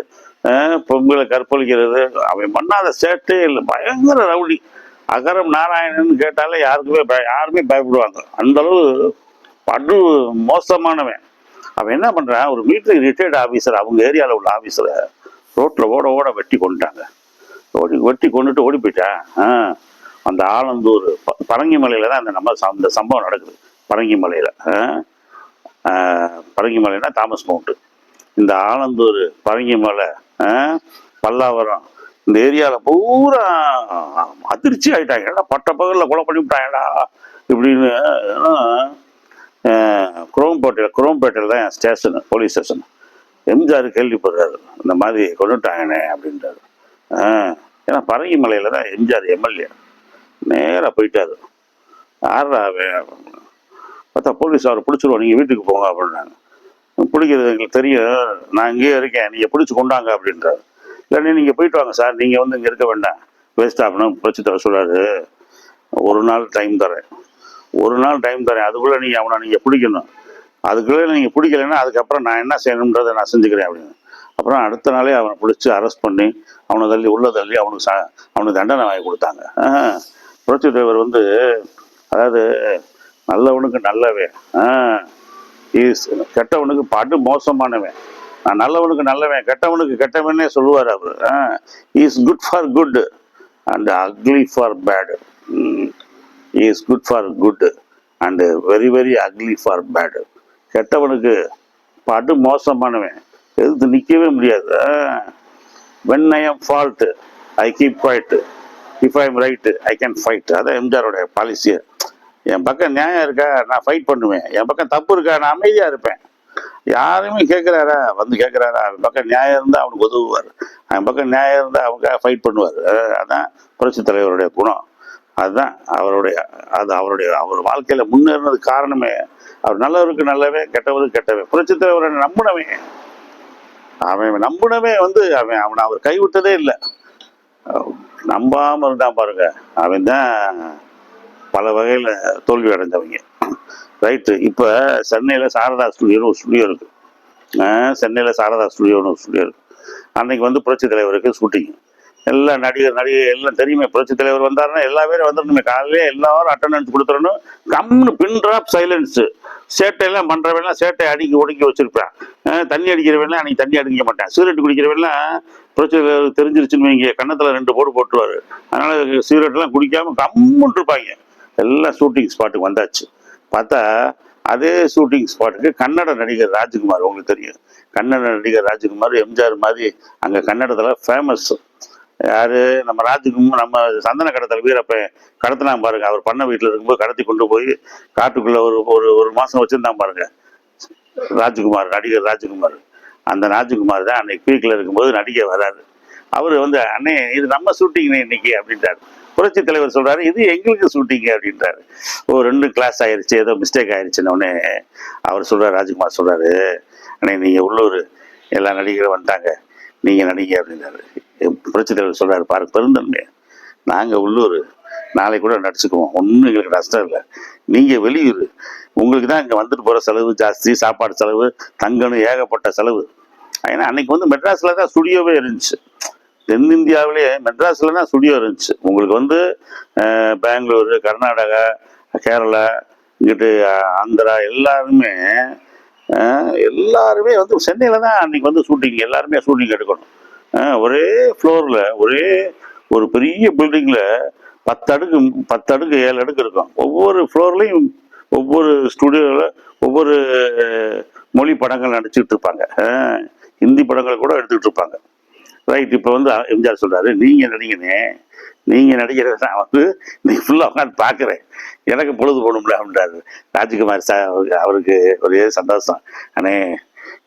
பொங்கலை கற்பழிக்கிறது, அவன் பண்ணாத சேட்டே இல்லை, பயங்கர ரவுடி. அகரம் நாராயணன் கேட்டாலே யாருமே பயப்படுவாங்க. அந்த அளவு படு மோசமானவன். அவன் என்ன பண்றான், ஒரு மிலிட்டரி ரிட்டையர்டு ஆபீசர், அவங்க ஏரியாவில் உள்ள ஆபீசரை ரோட்டில் ஓட ஓட வெட்டி கொண்டுட்டாங்க. வெட்டி கொண்டுட்டு ஓடி போயிட்டான். அந்த ஆலந்தூர் பரங்கி மலையில் தான் அந்த சம்பவம் நடக்குது. பரங்கி மலையில், பரங்கி மலைனா தாமஸ் மவுண்ட்டு. இந்த ஆலந்தூர், பரங்கி மலை, பல்லாவரம், இந்த ஏரியாவில் பூரா அதிர்ச்சி ஆகிட்டாங்க. ஏடா பட்ட பகலில் கொலை பண்ணி விட்டாங்கடா இப்படின்னு. குரோம்பேட்டையில் தான் ஸ்டேஷனு, போலீஸ் ஸ்டேஷன். எம்ஜிஆர் கேள்விப்படுறாரு, இந்த மாதிரி கொண்டுட்டாங்கண்ணே அப்படின்றாரு. ஏன்னா பரங்கி மலையில் தான் எம்ஜிஆர் எம்எல்ஏ. நேராக போயிட்டாரு. யாரா பார்த்தா போலீஸ் அவரை பிடிச்சிருவோம், நீங்கள் வீட்டுக்கு போங்க அப்படின்னாங்க. பிடிக்கிறது எங்களுக்கு தெரியும், நான் இங்கேயே இருக்கேன், நீங்கள் பிடிச்சி கொண்டாங்க அப்படின்றாரு. இல்லைண்ணே நீங்கள் போயிட்டு வாங்க சார், நீங்கள் வந்து இங்கே இருக்க வேண்டாம், வேஸ்ட் ஆகணும் பிரச்சனை தர சொல்கிறாரு. ஒரு நாள் டைம் தரேன், அதுக்குள்ளே நீங்கள் பிடிக்கணும். அதுக்குள்ளே நீங்கள் பிடிக்கலைன்னா அதுக்கப்புறம் நான் என்ன செய்யணுன்றதை நான் செஞ்சுக்கிறேன் அப்படின்னு. அப்புறம் அடுத்த நாளே அவனை பிடிச்சி அரெஸ்ட் பண்ணி அவனை தள்ளி அவனுக்கு தண்டனை வாங்கி கொடுத்தாங்க. புரட்சி தலைவர் வந்து, அதாவது நல்லவனுக்கு நல்லவன், கெட்டவனுக்கு படு மோசமானவன். நல்லவனுக்கு நல்லவன், கெட்டவனுக்கு கெட்டவனே சொல்லுவார் அவர். Is good for good and ugly for bad. Is good for good and very very ugly for bad. கெட்டவனுக்கு படு மோசமானவன், எதிர்த்து நிற்கவே முடியாது. when I am fault I keep quiet, if I am right I can fight. அதான் எம்ஜிஆரோட பாலிசியை. என் பக்கம் நியாயம் இருக்கா நான் ஃபைட் பண்ணுவேன், என் பக்கம் தப்பு இருக்கா நான் அமைதியாக இருப்பேன். யாருமே கேட்குறாரா, வந்து கேட்குறாரா, அவன் பக்கம் நியாயம் இருந்தால் அவனுக்கு உதவுவார், அவன் பக்கம் நியாயம் இருந்தால் அவங்க ஃபைட் பண்ணுவார். அதான் புரட்சி தலைவருடைய குணம். அதுதான் அவர் வாழ்க்கையில் முன்னேறினதுக்கு காரணமே. அவர் நல்லவருக்கு நல்லவே, கெட்டவருக்கு கெட்டவே. புரட்சி தலைவரை அவன் நம்பினவே வந்து அவனை அவர் கைவிட்டதே இல்லை. நம்பாமல் இருந்தான் பாருங்க, அவன் தான் பல வகையில் தோல்வி அடைஞ்சவங்க. ரைட்டு. இப்போ சென்னையில் சாரதா ஸ்டுடியோன்னு ஒரு ஸ்டுடியோ இருக்குது. அன்னைக்கு வந்து புரட்சி தலைவருக்கு ஷூட்டிங். எல்லா நடிகை எல்லாம் தெரியுமே, புரட்சி தலைவர் வந்தாருன்னா எல்லா பேரும் வந்துடணுமே. காலையிலே எல்லாரும் அட்டண்டன்ஸ் கொடுத்துடணும். கம்னு பின் ட்ராப் சைலன்ஸு. சேட்டையெல்லாம் பண்ணுறவெல்லாம் சேட்டை ஒடுக்கி வச்சிருப்பேன். தண்ணி அடிக்கிறவெல்லாம் அன்னைக்கு தண்ணி அடிக்க மாட்டேன். சிகரெட் குடிக்கிறவெல்லாம் புரட்சி தலைவர் தெரிஞ்சிருச்சுன்னு வைங்க, கன்னத்தில் 2 போடு போட்டுருவார். அதனால் சிகரெட்லாம் குடிக்காமல் கம்முன்னு இருப்பாங்க. எல்லாம் ஷூட்டிங் ஸ்பாட்டுக்கு வந்தாச்சு. பார்த்தா அதே ஷூட்டிங் ஸ்பாட்டுக்கு கன்னட நடிகர் ராஜ்குமார், உங்களுக்கு தெரியும், கன்னட நடிகர் ராஜ்குமார் எம்ஜிஆர் மாதிரி அங்கே கன்னடத்தில் ஃபேமஸ். யாரு, நம்ம ராஜ்குமார், நம்ம சந்தன கடத்தல் வீரப்பன் கடத்தினான் பாருங்க. அவர் பண்ண வீட்டில் இருக்கும்போது கடத்தி கொண்டு போய் காட்டுக்குள்ள ஒரு மாசம் வச்சிருந்தான் பாருங்க ராஜ்குமார், நடிகர் ராஜ்குமார். அந்த ராஜ்குமார் தான் அன்னைக்கு பீக்கில் இருக்கும்போது நடிகை வராரு. அவர் வந்து, அண்ணே இது நம்ம ஷூட்டிங்னே இன்னைக்கு அப்படின்ட்டாரு. புரட்சி தலைவர் சொல்றாரு, இது எங்களுக்கு ஷூட்டிங்கு அப்படின்ட்டாரு. 2 கிளாஸ் ஆயிடுச்சு, ஏதோ மிஸ்டேக் ஆயிடுச்சுன்னு உடனே அவர் சொல்றாரு, ராஜ்குமார் சொல்றாரு, அண்ணே நீங்க உள்ளூர், எல்லா நடிகரும் வந்துட்டாங்க, நீங்க நடிங்க அப்படின்றாரு. புரட்சி தலைவர் சொல்றாரு, பாருங்க பெருந்தன்மை, நாங்க உள்ளூர், நாளைக்கு கூட நடிச்சுக்குவோம், ஒன்றும் எங்களுக்கு நஷ்டம் இல்லை. நீங்க வெளியூர், உங்களுக்கு தான் இங்கே வந்துட்டு போகிற செலவு ஜாஸ்தி, சாப்பாடு செலவு, தங்கணும், ஏகப்பட்ட செலவு. ஏன்னா அன்னைக்கு வந்து மெட்ராஸ்ல தான் ஸ்டுடியோவே இருந்துச்சு. தென்னிந்தியாவிலேயே மெட்ராஸ்ல தான் ஸ்டுடியோ இருந்துச்சு. உங்களுக்கு வந்து பெங்களூரு, கர்நாடகா, கேரளா, இங்கிட்டு ஆந்திரா எல்லாருமே வந்து சென்னையில் தான் அன்னைக்கு வந்து ஷூட்டிங், எல்லாருமே ஷூட்டிங் எடுக்கணும். ஒரே ஃப்ளோரில், ஒரு பெரிய பில்டிங்கில் 10 அடுக்கு 7 அடுக்கு இருக்கும். ஒவ்வொரு ஃப்ளோர்லையும் ஒவ்வொரு ஸ்டுடியோவில் ஒவ்வொரு மொழி படங்கள் நடிச்சுட்டு இருப்பாங்க. ஹிந்தி படங்கள் கூட எடுத்துக்கிட்டு இருப்பாங்க. ரைட். இப்போ வந்து எம்ஜிஆர் சொல்கிறாரு, நீங்கள் நடிகனே, நீங்கள் நடிக்கிறத நான் வந்து நீ ஃபுல்லாக உட்காந்து பார்க்குறேன், எனக்கு பொழுது போகணும்ல அப்படின்றாரு ராஜ்குமார் சார். அவருக்கு ஒரே சந்தோஷம், அண்ணே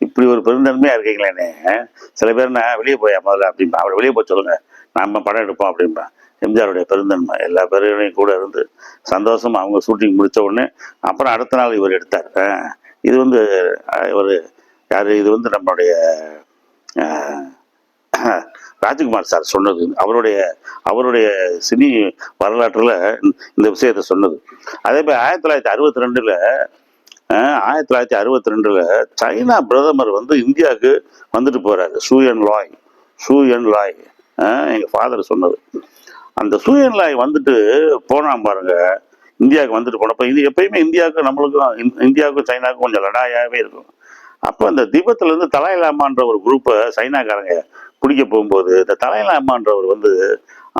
இப்படி ஒரு பெருந்தன்மையாக இருக்கீங்களேண்ணே, சில பேர் நான் வெளியே போயா முதல்ல அப்படின்பா, அவரை வெளியே போய் சொல்லுங்க, நம்ம படம் எடுப்போம் அப்படின்பா. எம்ஜிஆருடைய பெருந்தன்மை, எல்லா பேரையும் கூட இருந்து சந்தோஷமா அவங்க ஷூட்டிங் முடித்த உடனே அப்புறம் அடுத்த நாள் இவர் எடுத்தார். இது வந்து இவர் யார், இது வந்து நம்மளுடைய ராஜ்குமார் சார் சொன்னது, அவருடைய சினி வரலாற்றில் இந்த விஷயத்தை சொன்னது. அதே மாதிரி 1962 சைனா பிரதமர் வந்து இந்தியாவுக்கு வந்துட்டு போறாரு, சூ என் லாய் எங்கள் ஃபாதர் சொன்னது. அந்த சூ என் லாய் வந்துட்டு போனான் பாருங்க, இந்தியாவுக்கு வந்துட்டு போனப்போ, இது எப்பயுமே இந்தியாவுக்கும் சைனாவுக்கும் கொஞ்சம் லடாயாவே இருக்கும். அப்போ அந்த தீபத்துலேருந்து தலாய் லாமான்ற ஒரு குரூப்பை சைனாக்காரங்க பிடிக்க போகும்போது இந்த தலைலாமான்றவர் வந்து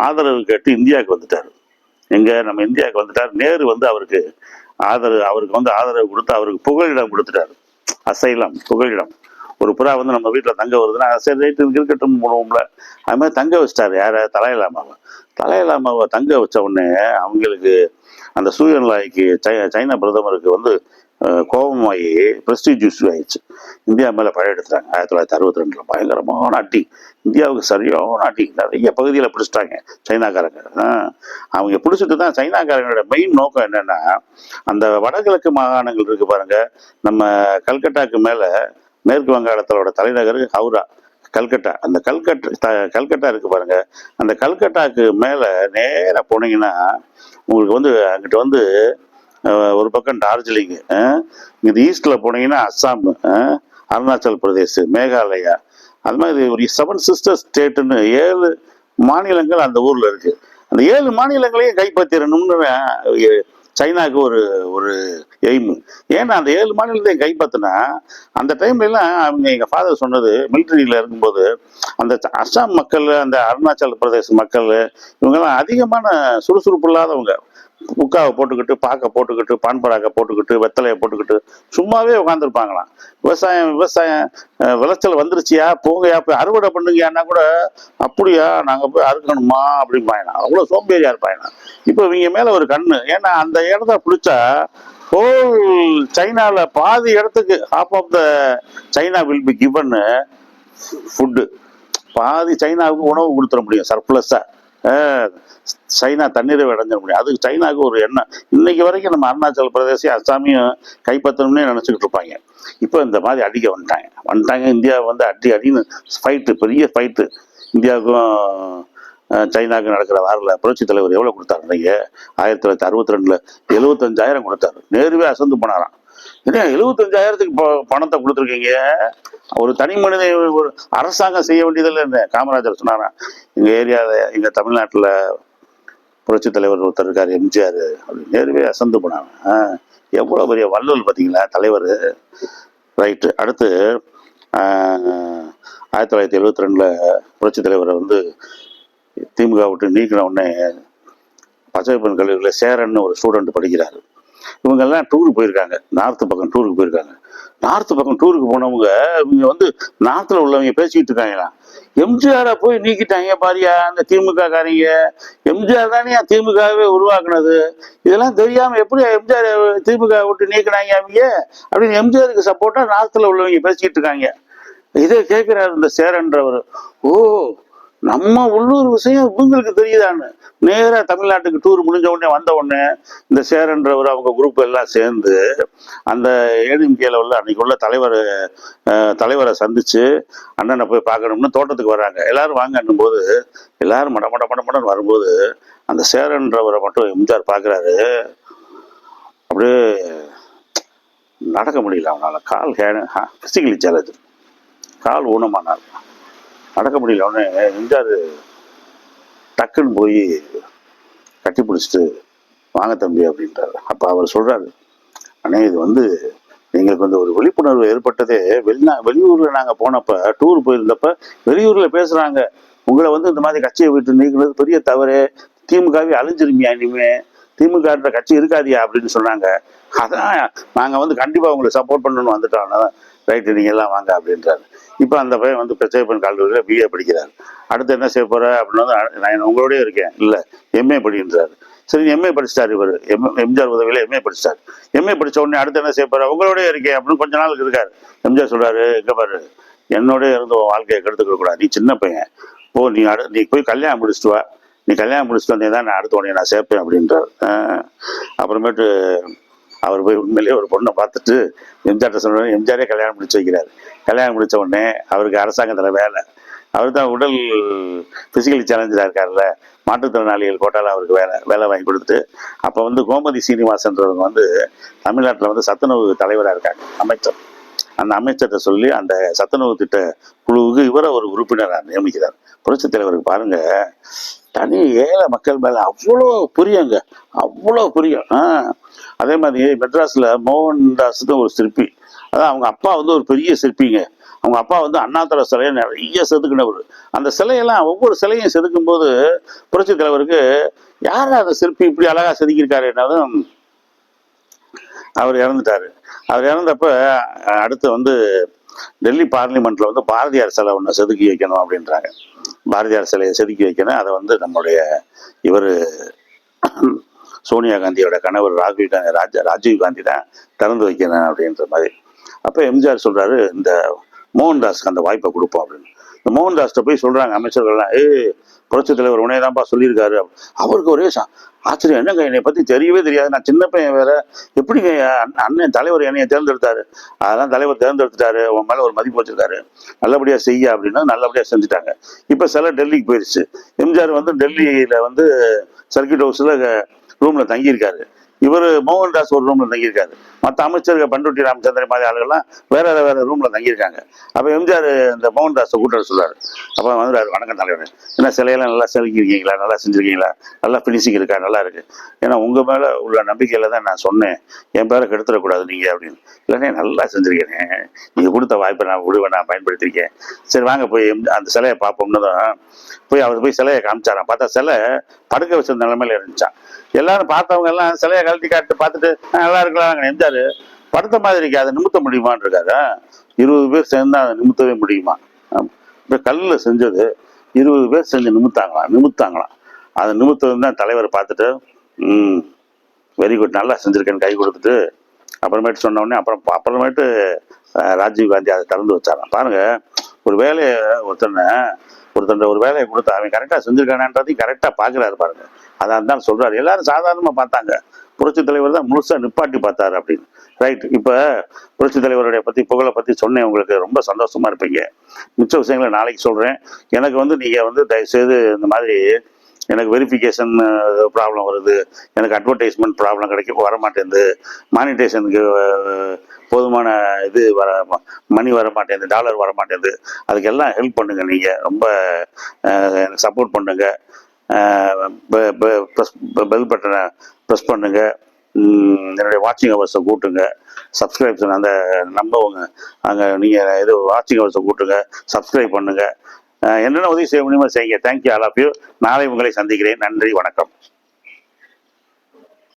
ஆதரவு கேட்டு இந்தியாவுக்கு வந்துட்டார். எங்க நம்ம இந்தியாவுக்கு வந்துட்டார். நேரு வந்து அவருக்கு ஆதரவு கொடுத்து அவருக்கு புகலிடம் கொடுத்துட்டாரு. அசைலம் புகலிடம். ஒரு புறா வந்து நம்ம வீட்டில் தங்க வருதுன்னா சரி ரைட்டு இருக்கட்டும் போடுவோம்ல, அது மாதிரி தங்க வச்சிட்டாரு. யாரை? தலைலாமாவை தங்க வச்ச உடனே அவங்களுக்கு அந்த சூயன்லாய்க்கு சைனா பிரதமருக்கு வந்து கோபமாகி பிரஸ்டீஜ் இஷ்யூ ஆயிடுச்சு. இந்தியா மேலே பழைய எடுத்துட்டாங்க. 1962 பயங்கரமான அடி. இந்தியாவுக்கு சரியான அடி. நிறைய பகுதியில் பிடிச்சிட்டாங்க சைனாக்காரங்க. அவங்க பிடிச்சிட்டு தான் சைனாக்காரங்களோட மெயின் நோக்கம் என்னன்னா, அந்த வடகிழக்கு மாகாணங்கள் இருக்கு பாருங்க, நம்ம கல்கட்டாக்கு மேலே மேற்கு வங்காளத்தோட தலைநகர் ஹவுரா, கல்கட்டா. அந்த கல்கட்டா இருக்கு பாருங்க, அந்த கல்கட்டாக்கு மேலே நேராக போனீங்கன்னா உங்களுக்கு வந்து அங்கிட்ட வந்து ஒரு பக்கம் டார்ஜிலிங், இது ஈஸ்டில் போனீங்கன்னா அஸ்ஸாம், அருணாச்சல் பிரதேஷ், மேகாலயா, அது மாதிரி ஒரு 7 சிஸ்டர் ஸ்டேட்டுன்னு 7 மாநிலங்கள் அந்த ஊரில் இருக்குது. அந்த 7 மாநிலங்களையும் கைப்பற்றிடணும்னு சைனாவுக்கு ஒரு ஒரு எய்மு. ஏன்னா அந்த 7 மாநிலத்தையும் கைப்பற்றினா அந்த டைம்லலாம் அவங்க எங்கள் ஃபாதர் சொன்னது, மிலிட்ரியில் இருக்கும்போது அந்த அஸ்ஸாம் மக்கள், அந்த அருணாச்சல் பிரதேச மக்கள் இவங்கெல்லாம் அதிகமான சுறுசுறுப்பு இல்லாதவங்க. புக்காவை போட்டுக்கிட்டு, பாக்கை போட்டுக்கிட்டு, பான்பராக்கை போட்டுக்கிட்டு, வெத்தலையை போட்டுக்கிட்டு சும்மாவே உட்காந்துருப்பாங்களாம். விவசாயம் விளைச்சல் வந்துருச்சியா, போங்கயா போய் அறுவடை பண்ணுங்கயான்னா கூட அப்படியா நாங்கள் போய் அறுக்கணுமா அப்படிம்பாயனா. அவ்வளோ சோம்பேறியா இருப்பாயனா. இப்போ இவங்க மேலே ஒரு கண்ணு. ஏன்னா அந்த இடத்த பிடிச்சா ஹோல் சைனாவில் பாதி இடத்துக்கு half of the China will be given food. பாதி சைனாவுக்கு உணவு கொடுத்துட முடியும் சர்ப்ளஸாக. சைனா தண்ணீரை அடைஞ்சிட முடியும். அதுக்கு சைனாவுக்கு ஒரு எண்ணம். இன்னைக்கு வரைக்கும் நம்ம அருணாச்சல் பிரதேசம் அஸ்ஸாமையும் கைப்பற்றணும்னே நினச்சிக்கிட்டு இருப்பாங்க. இப்போ இந்த மாதிரி அடிக்க வந்துட்டாங்க. இந்தியா வந்து அடின்னு ஃபைட்டு, பெரிய ஃபைட்டு. இந்தியாவுக்கும் சைனாவுக்கும் நடக்கிற வாரில் புரட்சி தலைவர் எவ்வளோ கொடுத்தாரு? நீங்கள் 1962 75,000 கொடுத்தாரு. நேருவே அசந்து போனாராம். ஏன்னா 75,000த்துக்கு பணத்தை கொடுத்துருக்கீங்க, ஒரு தனி மனித ஒரு அரசாங்கம் செய்ய வேண்டியதில்லை என்ன? காமராஜர் சொன்னாராம், எங்கள் ஏரியாவில் எங்கள் தமிழ்நாட்டில் புரட்சி தலைவர் ஒருத்தர் இருக்கார் எம்ஜிஆர் அப்படின்னு. நேருவே அசந்து போனாங்க. எவ்வளோ பெரிய வள்ளல் பார்த்தீங்களா தலைவர். ரைட்டு. அடுத்து 1972 புரட்சி தலைவரை வந்து திமுக விட்டு நீக்கின உடனே பச்சைப்பன் கல்லூரியில் சேரன்னு ஒரு ஸ்டூடெண்ட் படிக்கிறாரு. இவங்கெல்லாம் டூருக்கு போயிருக்காங்க, நார்த்து பக்கம் டூருக்கு போயிருக்காங்க. நார்த்து பக்கம் டூருக்கு போனவங்க இவங்க வந்து நார்த்தில் உள்ளவங்க பேசிக்கிட்டு இருக்காங்களா, எம்ஜிஆரை போய் நீக்கிட்டாங்க பாரியா அந்த திமுக காரங்க, எம்ஜிஆர் தானே திமுகவே உருவாக்குனது, இதெல்லாம் தெரியாம எப்படி எம்ஜிஆர் திமுக விட்டு நீக்கினாங்க அவங்க அப்படின்னு எம்ஜிஆருக்கு சப்போர்ட்டா நார்த்தில் உள்ளவங்க பேசிக்கிட்டு இருக்காங்க. இதை கேட்கிறாரு இந்த சேரன்றவர். ஓ, நம்ம உள்ளூர் விஷயம் இவங்களுக்கு தெரியுதான்னு நேராக தமிழ்நாட்டுக்கு டூர் முடிஞ்ச உடனே வந்த உடனே இந்த சேரன்றவர் அவங்க குரூப் எல்லாம் சேர்ந்து அந்த ஏடிஎம்கேல உள்ள அன்னைக்கு உள்ள தலைவரை சந்திச்சு அண்ணனை போய் பார்க்கணும்னு தோட்டத்துக்கு வர்றாங்க. எல்லாரும் வாங்கன்னும் போது எல்லாரும் மடமடன்னு வரும்போது அந்த சேரன்றவரை மட்டும் எம்ஜிஆர் பார்க்குறாரு. அப்படியே நடக்க முடியல அவனால. கால் பிசிக்கலி சேலஞ்சு, கால் ஊனமானார், நடக்க முடியல. உடனே எம்ஜிஆர் டக்குன்னு போய் கட்டி பிடிச்சிட்டு வாங்க தம்பி அப்படின்றாரு. அப்போ அவர் சொல்றாரு, அண்ணே இது வந்து எங்களுக்கு வந்து ஒரு விழிப்புணர்வு ஏற்பட்டதே வெளியூரில் நாங்கள் போனப்ப, டூர் போயிருந்தப்ப வெளியூரில் பேசுகிறாங்க, உங்களை வந்து இந்த மாதிரி கட்சியை விட்டு நீக்கிறது பெரிய தவறு, திமுகவே அழிஞ்சிருமியா, இனிமே திமுக கட்சி இருக்காதியா அப்படின்னு சொன்னாங்க. அதான் நாங்கள் வந்து கண்டிப்பாக உங்களுக்கு சப்போர்ட் பண்ணணும்னு வந்துட்டோம். ரைட்டு, நீங்கள் எல்லாம் வாங்க அப்படின்றாரு. இப்போ அந்த பையன் வந்து பச்சையப்பன் கல்லூரியில் பிஏ படிக்கிறார். அடுத்து என்ன செய்ய போகிற அப்படின்னு வந்து, நான் உங்களோடய இருக்கேன், இல்லை எம்ஏ படின்றாரு. சரி, எம்ஏ படிச்சிட்டாரு இவர். எம்ஜிஆர் உதவியில் எம்ஏ படிச்சிட்டாரு. எம்ஏ படித்த உடனே அடுத்து என்ன செய்ய போகிற, உங்களோடய இருக்கேன் அப்படின்னு கொஞ்ச நாளுக்கு இருக்காரு. எம்ஜிஆர் சொல்கிறாரு, எங்கே பாரு, என்னோடய இருந்து வாழ்க்கையை கெடுத்துக்க கூடாது, நீ சின்ன பையன், ஓ நீ போய் கல்யாணம் முடிச்சுட்டு வா, நீ கல்யாணம் முடிச்சுட்டு வந்தே தான் நான் அடுத்த உடனே நான் சேர்ப்பேன் அப்படின்றார். அப்புறமேட்டு அவர் போய் உண்மையிலேயே ஒரு பொண்ணை பார்த்துட்டு எம்ஜிஆர்ட்ட சொன்ன எம்ஜிஆரே கல்யாணம் முடிச்சு வைக்கிறார். கல்யாணம் முடித்த உடனே அவருக்கு அரசாங்கத்தில் வேலை. அவர் தான் உடல் பிசிக்கலி சேலஞ்சராக இருக்கார்ல, மாற்றுத்திறனாளிகள் கோட்டால் அவருக்கு வேலை வாங்கி கொடுத்துட்டு, அப்போ வந்து கோமதி சீனிவாசன்றவங்க வந்து தமிழ்நாட்டில் வந்து சத்துணவு தலைவராக இருக்காங்க, அமைச்சர். அந்த அமைச்சர்கிட்ட சொல்லி அந்த சத்துணவு திட்ட குழுவுக்கு இவரை ஒரு உறுப்பினராக நியமிக்கிறார். புரட்சி தலைவருக்கு பாருங்க, தனி ஏழை மக்கள் மேலே அவ்வளோ புரியுங்க, அவ்வளோ புரியும். அதே மாதிரி மெட்ராஸில் மோகன்தாஸ் ஒரு சிற்பி, அதான் அவங்க அப்பா வந்து ஒரு பெரிய சிற்பிங்க. அவங்க அப்பா வந்து அண்ணாதுரை சிலையை நிறைய செதுக்கினவர். அந்த சிலையெல்லாம் ஒவ்வொரு சிலையும் செதுக்கும் போது புரட்சி தலைவருக்கு யார் அதை சிற்பி இப்படி அழகா செதுக்கியிருக்காரு என்னதும் அவர் இறந்துட்டாரு. அவர் இறந்தப்ப அடுத்து வந்து டெல்லி பார்லிமெண்ட்ல வந்து பாரதியார் சிலை ஒன்று செதுக்கி வைக்கணும் அப்படின்றாங்க. பாரதியார் சிலையை செதுக்கி வைக்கணும். அதை வந்து நம்முடைய இவர் சோனியா காந்தியோட கணவர் ராஜீவ் காந்தி தான் திறந்து வைக்கணும் அப்படின்ற மாதிரி. அப்போ எம்ஜிஆர் சொல்றாரு, இந்த மோகன்தாஸ்க்கு அந்த வாய்ப்பை கொடுப்போம் அப்படின்னு. இந்த மோகன்தாஸ்கிட்ட போய் சொல்றாங்க அமைச்சர்கள்லாம், புரட்சி தலைவர் உடனே தான்ப்பா சொல்லியிருக்காரு. அவருக்கு ஒரே ஆச்சரியம், என்னங்க என்னை பத்தி தெரியவே தெரியாது, நான் சின்ன பையன் வேற, எப்படிங்க அண்ணன் தலைவர் என்னைய தேர்ந்தெடுத்தாரு, அதெல்லாம் தலைவர் தேர்ந்தெடுத்துட்டாரு, உன் மேல ஒரு மதிப்பு வச்சிருக்காரு, நல்லபடியா செய்ய அப்படின்னா நல்லபடியா செஞ்சுட்டாங்க. இப்ப சில டெல்லிக்கு போயிடுச்சு. எம்ஜிஆர் வந்து டெல்லியில வந்து சர்க்கியூட் ஹவுஸ்ல ரூம்ல தங்கியிருக்காரு. இவர் மோகன்தாஸ் ஒரு ரூம்ல தங்கியிருக்காரு. மற்ற அமைச்சர்கள் பண்ருட்டி ராமச்சந்திரன் மாதிரி ஆளுகள்லாம் வேற வேற ரூம்ல தங்கியிருக்காங்க. அப்ப எம்ஜிஆர் இந்த மோகன்தாஸை கூட்ட சொல்றாரு. அப்ப வந்துறாரு, வணக்கம் தலைவர், என்ன சிலையெல்லாம் நல்லா செதுக்கிருக்கீங்களா, நல்லா செஞ்சிருக்கீங்களா, நல்லா பினிஷிங் இருக்கா, நல்லா இருக்கு, ஏன்னா உங்க மேல உள்ள நம்பிக்கையில தான் நான் சொன்னேன், என் பேரை கெடுத்துடக்கூடாது நீங்க அப்படின்னு. இல்லைன்னே நல்லா செஞ்சிருக்கேன், நீங்க கொடுத்த வாய்ப்பை நான் விடுவேன், நான் பயன்படுத்திருக்கேன், சரி வாங்க போய் அந்த சிலையை பார்ப்போம்னு தான் போய் அவர் போய் சிலையை காமிச்சாராம். பார்த்தா சிலை படுக்க வச்சிருந்த நிலைமையில இருந்துச்சான். எல்லாரும் பார்த்தவங்க எல்லாம் சிலையை கழட்டி காட்டு பார்த்துட்டு நல்லா இருக்கலாம், எம்ஜிஆர் படுத்த மாதிரி இருக்கு, அதை நிமித்த முடியுமான்னு இருக்காரு. 20 பேர் சேர்ந்து அதை நிமித்தவே முடியுமா? இப்போ கல்லில் செஞ்சது 20 பேர் செஞ்சு நிமித்தாங்களாம். அதை நிமித்தம் தான் தலைவர் பார்த்துட்டு வெரி குட், நல்லா செஞ்சிருக்கேன்னு கை கொடுத்துட்டு அப்புறமேட்டு சொன்ன உடனே அப்புறமேட்டு ராஜீவ் காந்தி அதை திறந்து வச்சாராம். பாருங்க, ஒரு வேலையை ஒருத்தன் ஒரு வேலையை கொடுத்தா அவன் கரெக்டாக செஞ்சிருக்கானான்றதையும் கரெக்டாக பார்க்குறாரு பாருங்க. அதான் தான் சொல்றாரு. எல்லாரும் சாதாரணமாக பார்த்தாங்க, புரட்சி தலைவர் தான் முழுசா நிப்பாட்டி பார்த்தாரு அப்படின்னு. ரைட். இப்போ புரட்சி தலைவருடைய புகழை பற்றி சொன்னேன், உங்களுக்கு ரொம்ப சந்தோஷமா இருப்பீங்க. மிச்ச விஷயங்களை நாளைக்கு சொல்றேன். எனக்கு வந்து நீங்க வந்து தயவுசெய்து இந்த மாதிரி எனக்கு வெரிஃபிகேஷன் ப்ராப்ளம் வருது, எனக்கு அட்வர்டைஸ்மெண்ட் ப்ராப்ளம் வர மாட்டேங்குது, மானிட்டேஷனுக்கு போதுமான இது மணி வர மாட்டேங்குது, டாலர் வர மாட்டேங்குது, அதுக்கெல்லாம் ஹெல்ப் பண்ணுங்க, நீங்க ரொம்ப எனக்கு சப்போர்ட் பண்ணுங்க, பெல் பட்டனை ப்ரெஸ் பண்ணுங்க, என்னுடைய வாட்சிங் ஹவர்ஸை கூட்டுங்க, சப்ஸ்கிரைப்ஷன் அந்த நம்பவங்க அங்கே நீங்கள் இது வாட்சிங் ஹவர்ஸை கூட்டுங்க, சப்ஸ்கிரைப் பண்ணுங்க, என்னென்ன உதவி செய்ய முடியுமோ செய்யுங்க. Thank you all of you. நாளை உங்களை சந்திக்கிறேன். நன்றி, வணக்கம்.